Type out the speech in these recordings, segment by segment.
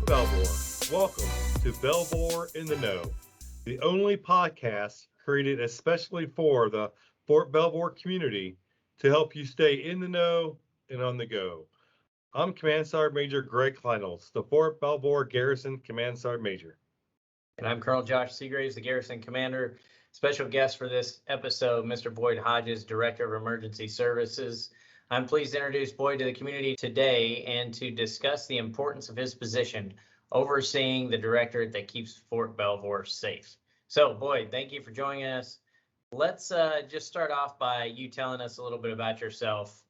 Belvoir. Welcome to Belvoir in the Know, the only podcast created especially for the Fort Belvoir community to help you stay in the know and on the go. I'm Command Sergeant Major Greg Kleinholz, the Fort Belvoir Garrison Command Sergeant Major. And I'm Colonel Josh Seagraves, the Garrison Commander. Special guest for this episode, Mr. Boyd Hodges, Director of Emergency Services. I'm pleased to introduce Boyd to the community today and to discuss the importance of his position overseeing the directorate that keeps Fort Belvoir safe. So, Boyd, thank you for joining us. Let's just start off by you telling us a little bit about yourself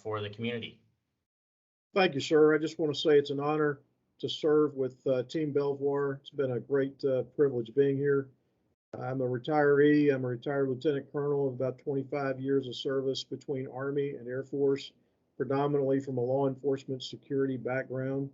for the community. Thank you, sir. I just want to say it's an honor to serve with Team Belvoir. It's been a great privilege being here. I'm a retiree. I'm a retired lieutenant colonel of about 25 years of service between Army and Air Force, predominantly from a law enforcement security background,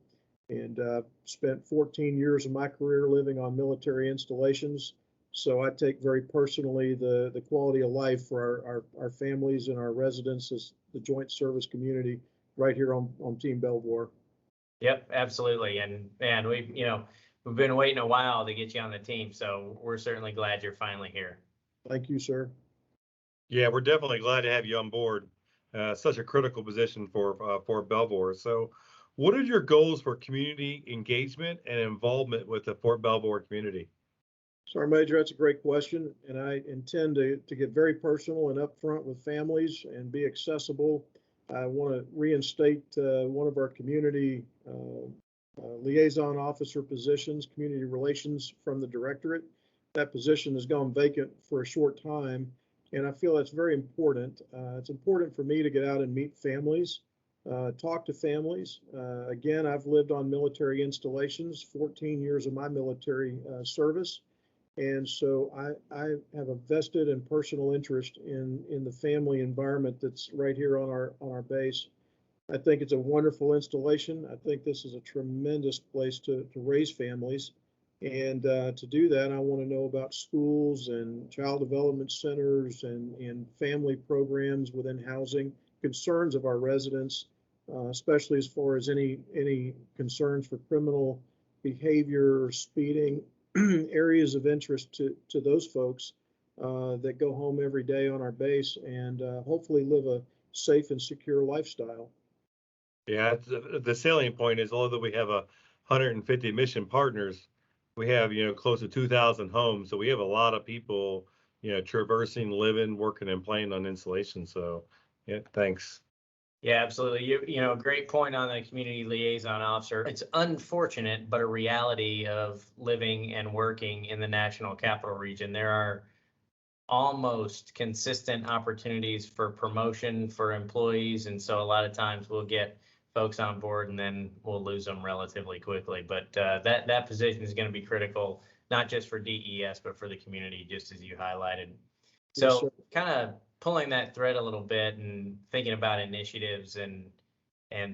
and spent 14 years of my career living on military installations. So I take very personally the quality of life for our families and our residents as the joint service community right here on Team Belvoir. Yep, absolutely. And we've been waiting a while to get you on the team, so we're certainly glad you're finally here. Thank you, sir. Yeah, we're definitely glad to have you on board. Such a critical position for Fort Belvoir. So, what are your goals for community engagement and involvement with the Fort Belvoir community? Sergeant Major, that's a great question, and I intend to get very personal and upfront with families and be accessible. I want to reinstate one of our community liaison officer positions, community relations from the directorate. That position has gone vacant for a short time, and I feel that's very important. It's important for me to get out and meet families, talk to families. Again, I've lived on military installations, 14 years of my military service. And so I have a vested and personal interest in the family environment that's right here on our base. I think it's a wonderful installation. I think this is a tremendous place to raise families. And to do that, I want to know about schools and child development centers and family programs within housing, concerns of our residents, especially as far as any concerns for criminal behavior or speeding. Areas of interest to those folks that go home every day on our base and hopefully live a safe and secure lifestyle. Yeah, the salient point is, although we have 150 mission partners, we have close to 2,000 homes, so we have a lot of people traversing, living, working, and playing on installation. So, yeah, thanks. Yeah, absolutely. Great point on the community liaison officer. It's unfortunate, but a reality of living and working in the National Capital Region. There are almost consistent opportunities for promotion for employees. And so a lot of times we'll get folks on board and then we'll lose them relatively quickly. But that position is going to be critical, not just for DES, but for the community, just as you highlighted. So Yes, kind of pulling that thread a little bit and thinking about initiatives and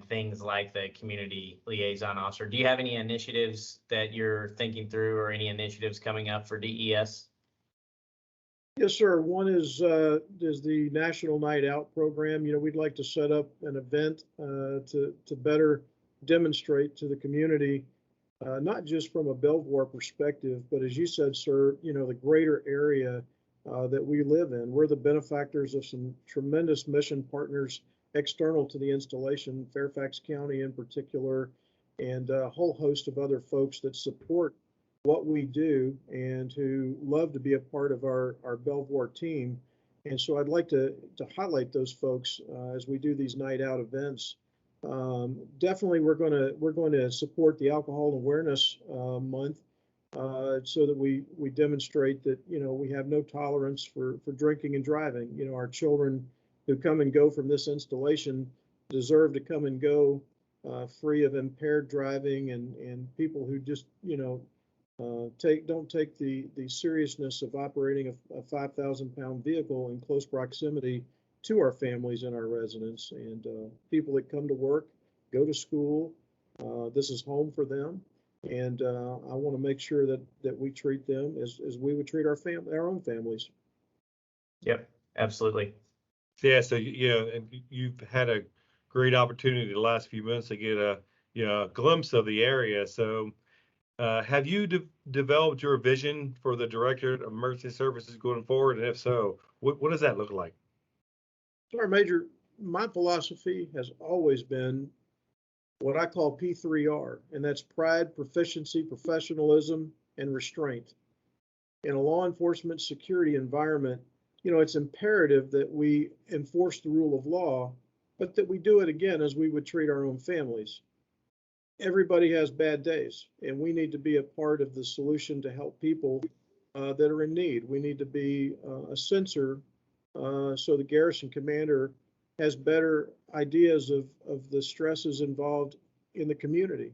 things like the community liaison officer. Do you have any initiatives that you're thinking through or any initiatives coming up for DES? Yes, sir. One is the National Night Out program. We'd like to set up an event to better demonstrate to the community, not just from a Belvoir perspective, but as you said, sir, the greater area that we live in. We're the benefactors of some tremendous mission partners external to the installation, Fairfax County in particular, and a whole host of other folks that support what we do and who love to be a part of our Belvoir team. And so I'd like to highlight those folks as we do these night out events. Definitely, we're going to support the Alcohol Awareness Month. So that we demonstrate that we have no tolerance for drinking and driving. Our children who come and go from this installation deserve to come and go free of impaired driving and people who just don't take the seriousness of operating a 5,000-pound vehicle in close proximity to our families and our residents and people that come to work, go to school. This is home for them. And I want to make sure that we treat them as we would treat our own families. Yep, absolutely. Yeah, so and you've had a great opportunity the last few months to get glimpse of the area. So have you developed your vision for the Directorate of Emergency Services going forward? And if so, what does that look like? Sergeant Major, my philosophy has always been what I call P3R, and that's pride, proficiency, professionalism, and restraint. In a law enforcement security environment, it's imperative that we enforce the rule of law, but that we do it again as we would treat our own families. Everybody has bad days, and we need to be a part of the solution to help people that are in need. We need to be a sensor so the garrison commander has better ideas of the stresses involved in the community.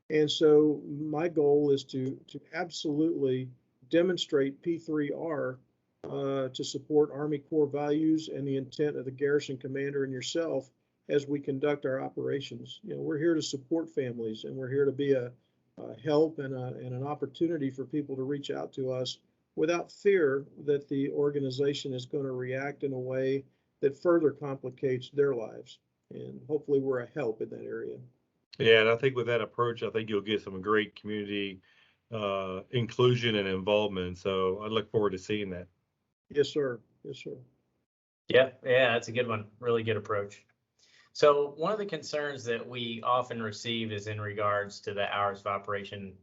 And so my goal is to absolutely demonstrate P3R to support Army Corps values and the intent of the garrison commander and yourself as we conduct our operations. We're here to support families, and we're here to be a help and an opportunity for people to reach out to us without fear that the organization is going to react in a way that further complicates their lives. And hopefully we're a help in that area. Yeah, and I think with that approach, I think you'll get some great community inclusion and involvement. So I look forward to seeing that. Yes, sir. Yes, sir. Yeah, that's a good one. Really good approach. So one of the concerns that we often receive is in regards to the hours of operation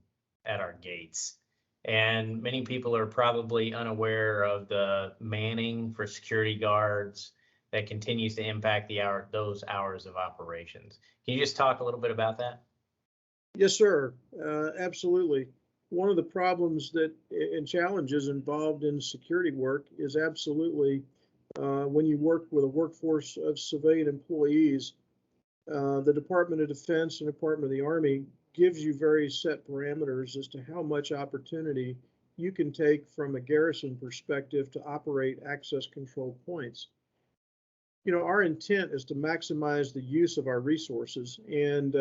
at our gates. And many people are probably unaware of the manning for security guards that continues to impact those hours of operations. Can you just talk a little bit about that? Yes, sir. Absolutely. One of the problems and challenges involved in security work is absolutely when you work with a workforce of civilian employees, the Department of Defense and Department of the Army gives you very set parameters as to how much opportunity you can take from a garrison perspective to operate access control points. Our intent is to maximize the use of our resources, and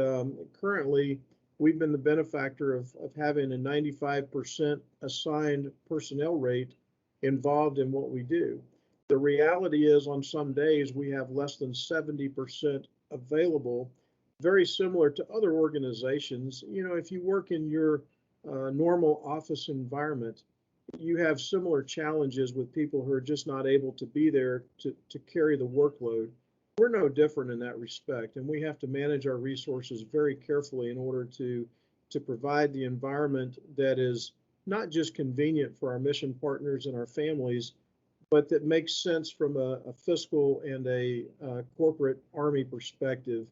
currently we've been the benefactor of having a 95% assigned personnel rate involved in what we do. The reality is on some days we have less than 70% available, very similar to other organizations. If you work in your normal office environment, you have similar challenges with people who are just not able to be there to carry the workload. We're no different in that respect, and we have to manage our resources very carefully in order to provide the environment that is not just convenient for our mission partners and our families, but that makes sense from a fiscal and a corporate Army perspective.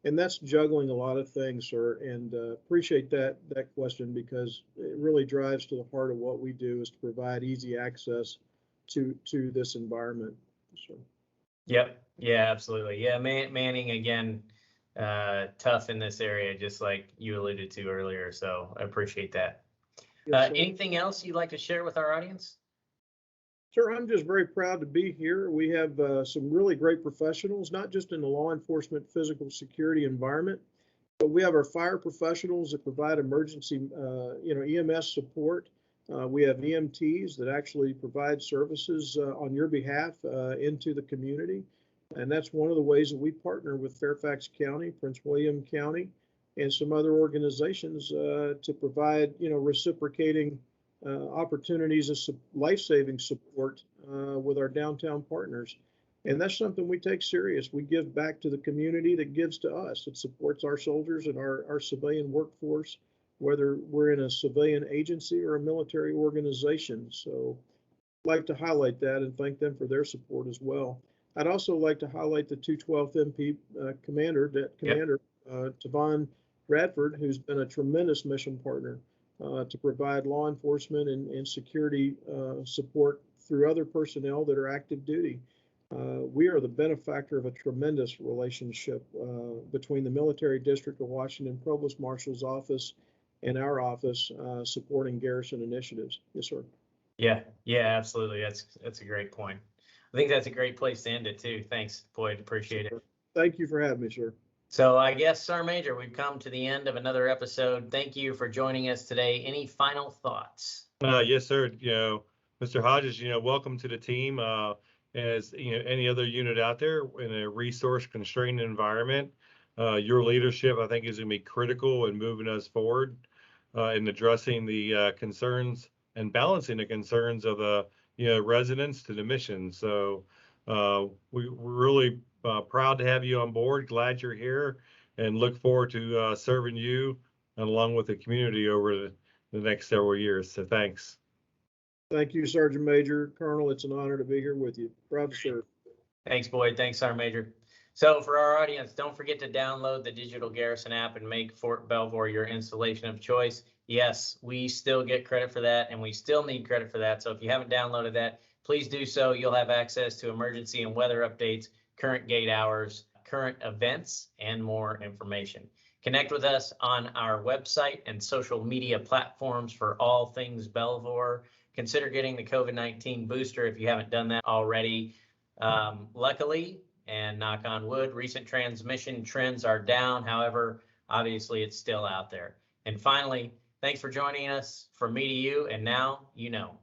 And that's juggling a lot of things, sir, and appreciate that question, because it really drives to the heart of what we do, is to provide easy access to this environment. So. Yep. Yeah, absolutely. Yeah, manning again, tough in this area, just like you alluded to earlier. So I appreciate that. Yes, anything else you'd like to share with our audience? Sir, I'm just very proud to be here. We have some really great professionals, not just in the law enforcement physical security environment, but we have our fire professionals that provide emergency, EMS support. We have EMTs that actually provide services on your behalf into the community. And that's one of the ways that we partner with Fairfax County, Prince William County, and some other organizations to provide, reciprocating opportunities of life-saving support with our downtown partners. And that's something we take serious. We give back to the community that gives to us. It supports our soldiers and our civilian workforce, whether we're in a civilian agency or a military organization. So I'd like to highlight that and thank them for their support as well. I'd also like to highlight the 212th MP commander, Tavon Bradford, who's been a tremendous mission partner to provide law enforcement and security support through other personnel that are active duty. We are the benefactor of a tremendous relationship between the Military District of Washington Provost Marshal's office and our office supporting garrison initiatives. Yes, sir. Yeah, absolutely. That's a great point. I think that's a great place to end it too. Thanks, Boyd. Appreciate it. Thank you for having me, sir. So I guess, Sergeant Major, we've come to the end of another episode. Thank you for joining us today. Any final thoughts? Yes, sir. Mr. Hodges, welcome to the team. As any other unit out there in a resource constrained environment, Your leadership, I think, is going to be critical in moving us forward in addressing the concerns and balancing the concerns of the residents to the mission. So we're really proud to have you on board. Glad you're here, and look forward to serving you along with the community over the next several years. So thanks. Thank you, Sergeant Major. Colonel, it's an honor to be here with you. Proud to serve. Thanks, Boyd. Thanks, Sergeant Major. So for our audience, don't forget to download the Digital Garrison app and make Fort Belvoir your installation of choice. Yes, we still get credit for that, and we still need credit for that. So if you haven't downloaded that, please do so. You'll have access to emergency and weather updates, current gate hours, current events, and more information. Connect with us on our website and social media platforms for all things Belvoir. Consider getting the COVID-19 booster if you haven't done that already. Luckily, and knock on wood, recent transmission trends are down. However, obviously it's still out there. And finally, thanks for joining us. From me to you, and now you know.